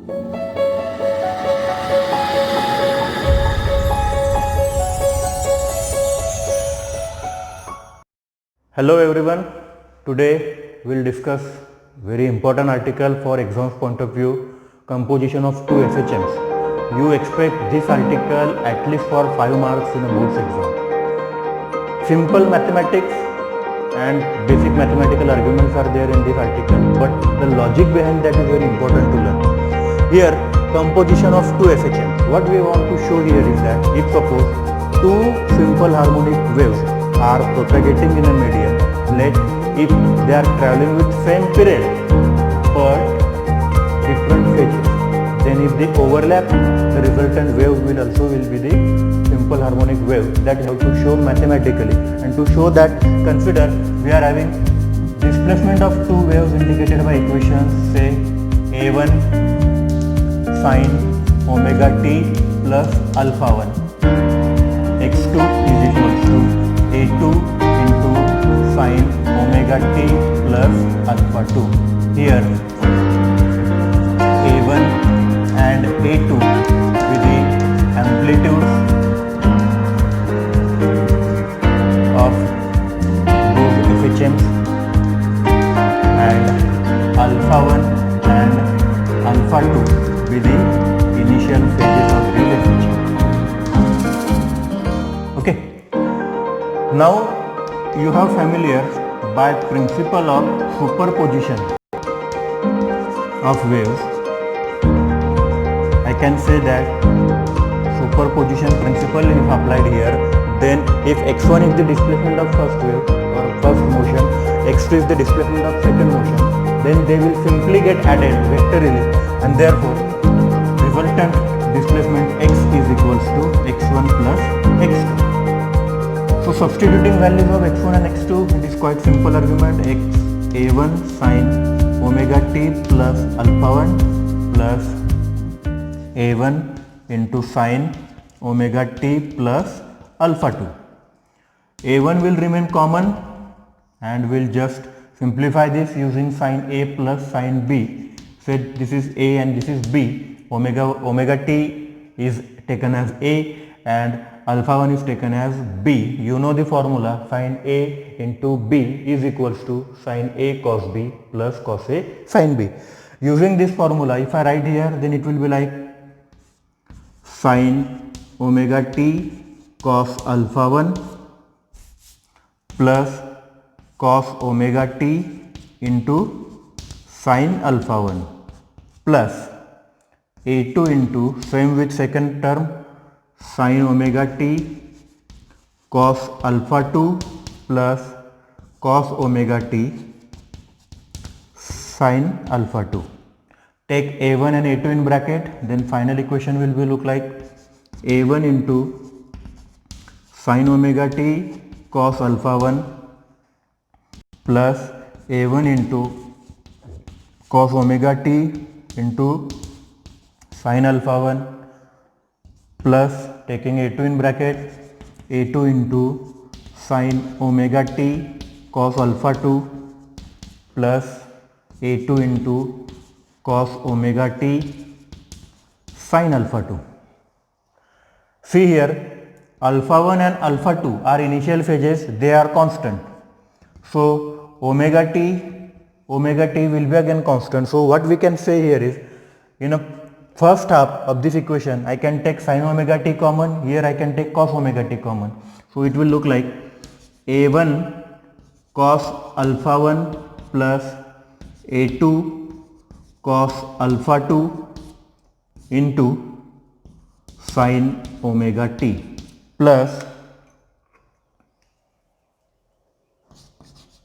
Hello everyone, today we will discuss very important article for exams point of view, composition of two FHMs. You expect this article at least for 5 marks in a boards exam. Simple mathematics and basic mathematical arguments are there in this article, but the logic behind that is very important to learn. Here, composition of two FHMs. What we want to show here is that if suppose two simple harmonic waves are propagating in a medium, let if they are traveling with same period but different phases, then if they overlap, the resultant wave will be the simple harmonic wave. That you have to show mathematically, and to show that, consider we are having displacement of two waves indicated by equations, say a1 sine omega t plus alpha 1, x2 is equal to a2 into sine omega t plus alpha 2. Here a1 and a2 with the amplitudes of those FHMs, and alpha 1 and alpha 2 with the initial phases of the FHM. Okay. Now you have familiar by principle of superposition of waves. I can say that superposition principle if applied here, then if x1 is the displacement of first wave or first motion, x2 is the displacement of second motion, then they will simply get added vectorially, and therefore resultant displacement x is equals to x1 plus x2. So substituting values of x1 and x2, it is quite simple argument. a1 sine omega t plus alpha 1 plus a1 into sine omega t plus alpha 2. a1 will remain common and we'll just simplify this using sine a plus sine b. Say this is a and this is b. Omega t is taken as a and alpha 1 is taken as b. You know the formula, sin a into b is equals to sin a cos b plus cos a sin b. Using this formula, if I write here, then it will be like sin omega t cos alpha 1 plus cos omega t into sin alpha 1 plus a2 into, same with second term, sin omega t cos alpha 2 plus cos omega t sin alpha 2. Take a1 and a2 in bracket, then final equation will be look like a1 into sin omega t cos alpha 1 plus a1 into cos omega t into sin alpha 1 plus taking a2 in bracket, a2 into sin omega t cos alpha 2 plus a2 into cos omega t sin alpha 2. See here, alpha 1 and alpha 2 are initial phases, they are constant. So omega t will be again constant. So what we can say here is, in a first half of this equation, I can take sin omega t common, here I can take cos omega t common. So it will look like a1 cos alpha 1 plus a2 cos alpha 2 into sin omega t plus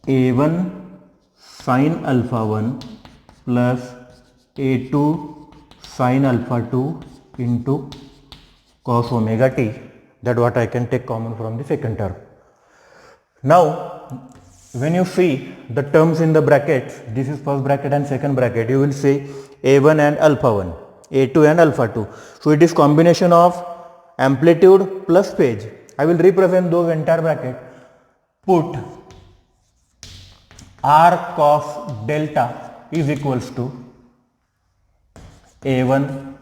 a1 sin alpha 1 plus a2 sin alpha 2 into cos omega t, that what I can take common from the second term. Now when you see the terms in the brackets, this is first bracket and second bracket, you will see a1 and alpha 1, a2 and alpha 2. So it is combination of amplitude plus phase. I will represent those entire bracket. Put r cos delta is equals to a1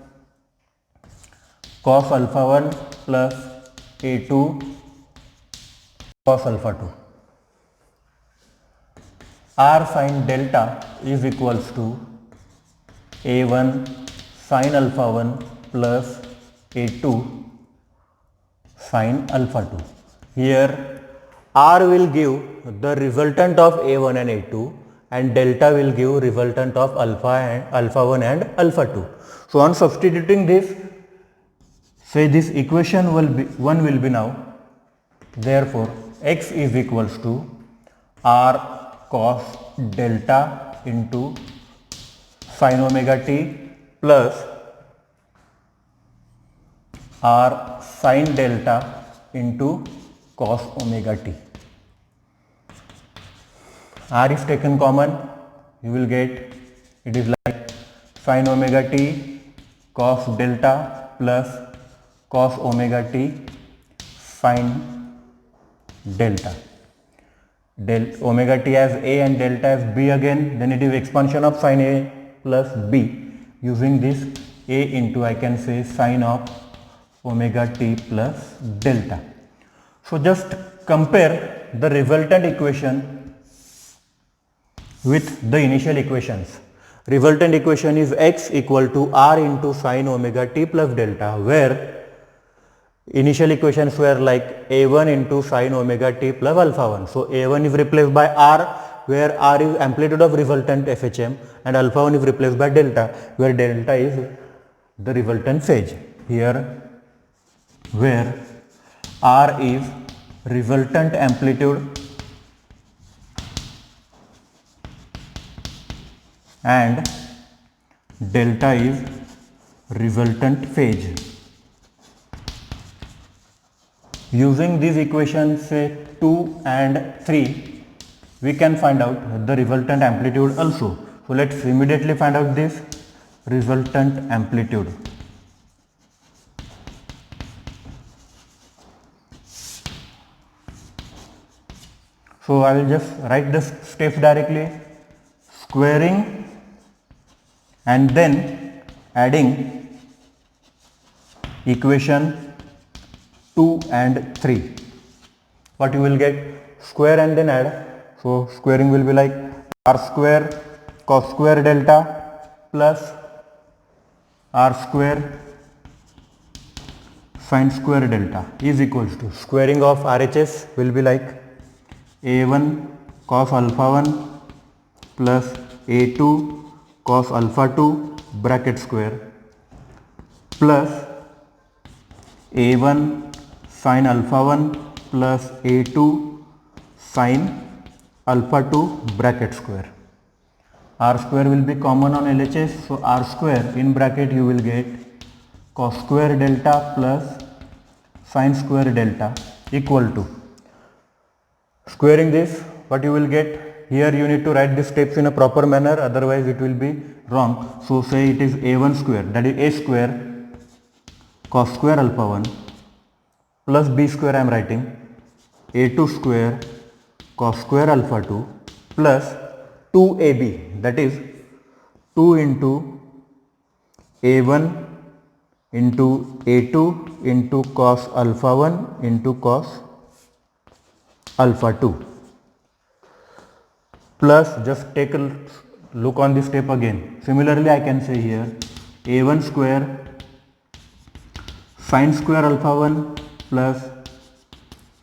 cos alpha 1 plus a2 cos alpha 2. R sin delta is equals to a1 sin alpha 1 plus a2 sin alpha 2. Here R will give the resultant of a1 and a2 and delta will give resultant of alpha 1 and alpha 2. So on substituting this, say this equation will be 1 will be now, therefore x is equals to R cos delta into sin omega t plus R sin delta into cos omega t. R is taken common, you will get it is like sin omega t cos delta plus cos omega t sin delta. Omega t as a and delta as b again, then it is expansion of sin a plus b. Using this a into, I can say, sin of omega t plus delta. So just compare the resultant equation with the initial equations. Resultant equation is x equal to r into sin omega t plus delta, where initial equations were like a1 into sin omega t plus alpha 1. So a1 is replaced by r, where r is amplitude of resultant FHM, and alpha 1 is replaced by delta, where delta is the resultant phase. Here where r is resultant amplitude and delta is resultant phase. Using these equations, say 2 and 3, we can find out the resultant amplitude also. So let's immediately find out this resultant amplitude. So I will just write the steps directly: squaring and then adding equation 2 and 3. What you will get? Square and then add. So squaring will be like r square cos square delta plus r square sin square delta is equals to, squaring of RHS will be like a1 cos alpha 1 plus a2 cos alpha 2 bracket square plus a1 sin alpha 1 plus a2 sin alpha 2 bracket square. R square will be common on LHS, so r square in bracket you will get cos square delta plus sin square delta equal to, squaring this, what you will get? Here you need to write the steps in a proper manner, otherwise it will be wrong. So say it is a1 square, that is a square cos square alpha 1 plus b square, I am writing a2 square cos square alpha 2 plus 2ab, that is 2 into a1 into a2 into cos alpha 1 into cos alpha 2 plus, just take a look on this step again. Similarly, I can say here a1 square sin square alpha 1 plus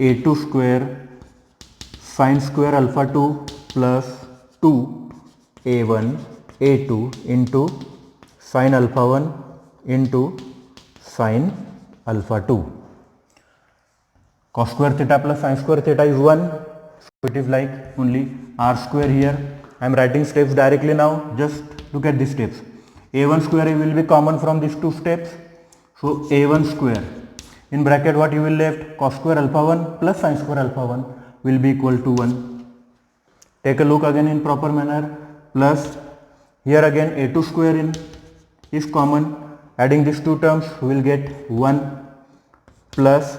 a2 square sin square alpha 2 plus 2 a1 a2 into sin alpha 1 into sin alpha 2. Cos square theta plus sin square theta is 1. So it is like only r square here. I am writing steps directly now. Just look at these steps. a1 square will be common from these two steps. So a1 square in bracket, what you will left? Cos square alpha 1 plus sin square alpha 1 will be equal to 1. Take a look again in proper manner. Plus here again a2 square is common. Adding these two terms we will get 1 plus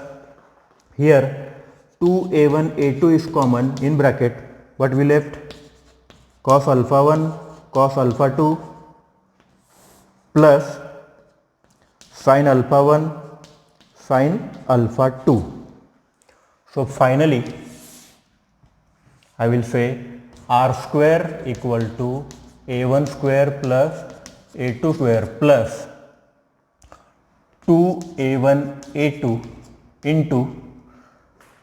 here 2a1 a2 is common in bracket. What we left? Cos alpha 1 cos alpha 2 plus sine alpha 1 sine alpha 2. So finally I will say r square equal to a1 square plus a2 square plus 2a1 a2 into,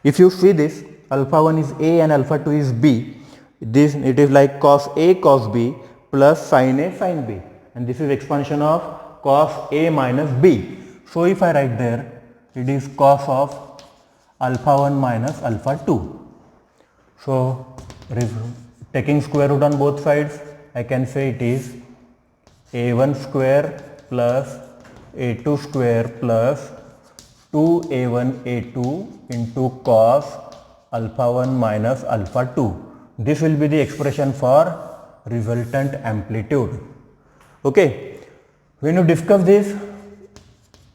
if you see this, alpha 1 is a and alpha 2 is b, this it is like cos a cos b plus sin a sin b, and this is expansion of cos a minus b. So if I write there, it is cos of alpha 1 minus alpha 2. So taking square root on both sides, I can say it is a1 square plus a2 square plus 2a1 a2 into cos alpha 1 minus alpha 2. This will be the expression for resultant amplitude. Okay, when you discuss this,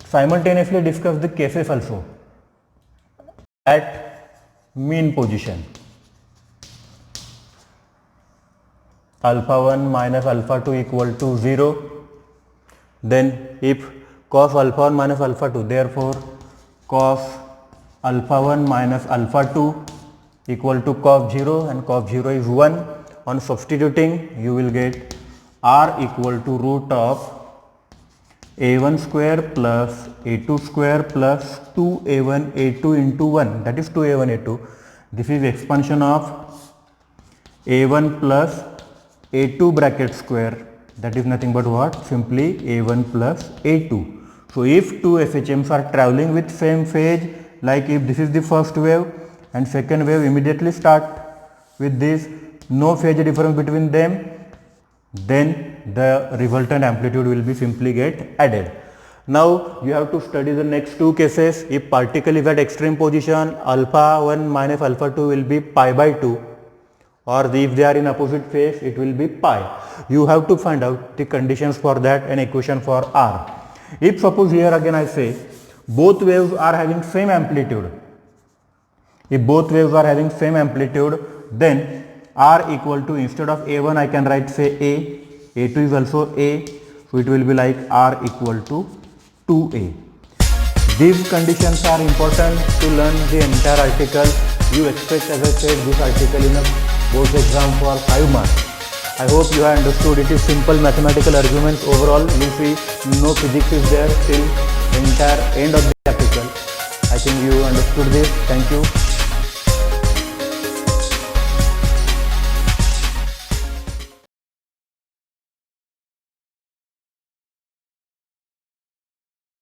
simultaneously discuss the cases also at mean position. Alpha 1 minus alpha 2 equal to 0. Then if cos alpha 1 minus alpha 2, therefore cos alpha 1 minus alpha 2 equal to cos 0, and cos 0 is 1. On substituting, you will get r equal to root of a1 square plus a2 square plus 2a1 a2 into 1, that is 2a1 a2. This is expansion of a1 plus a2 bracket square, that is nothing but what? Simply a1 plus a2. So if two FHMs are traveling with same phase, like if this is the first wave and second wave immediately start with this, no phase difference between them, then the resultant amplitude will be simply get added. Now you have to study the next two cases. If particle is at extreme position, alpha 1 minus alpha 2 will be pi by 2, or if they are in opposite phase, it will be pi. You have to find out the conditions for that and equation for r. If suppose here again I say both waves are having same amplitude, if both waves are having same amplitude, then r equal to, instead of a1 I can write say a, a2 is also a, so it will be like r equal to 2a. These conditions are important to learn the entire article. You expect, as I said, this article in a board exam for 5 marks. I hope you have understood. It is simple mathematical arguments overall. You see no physics is there till entire end of the article. I think you understood this. Thank you.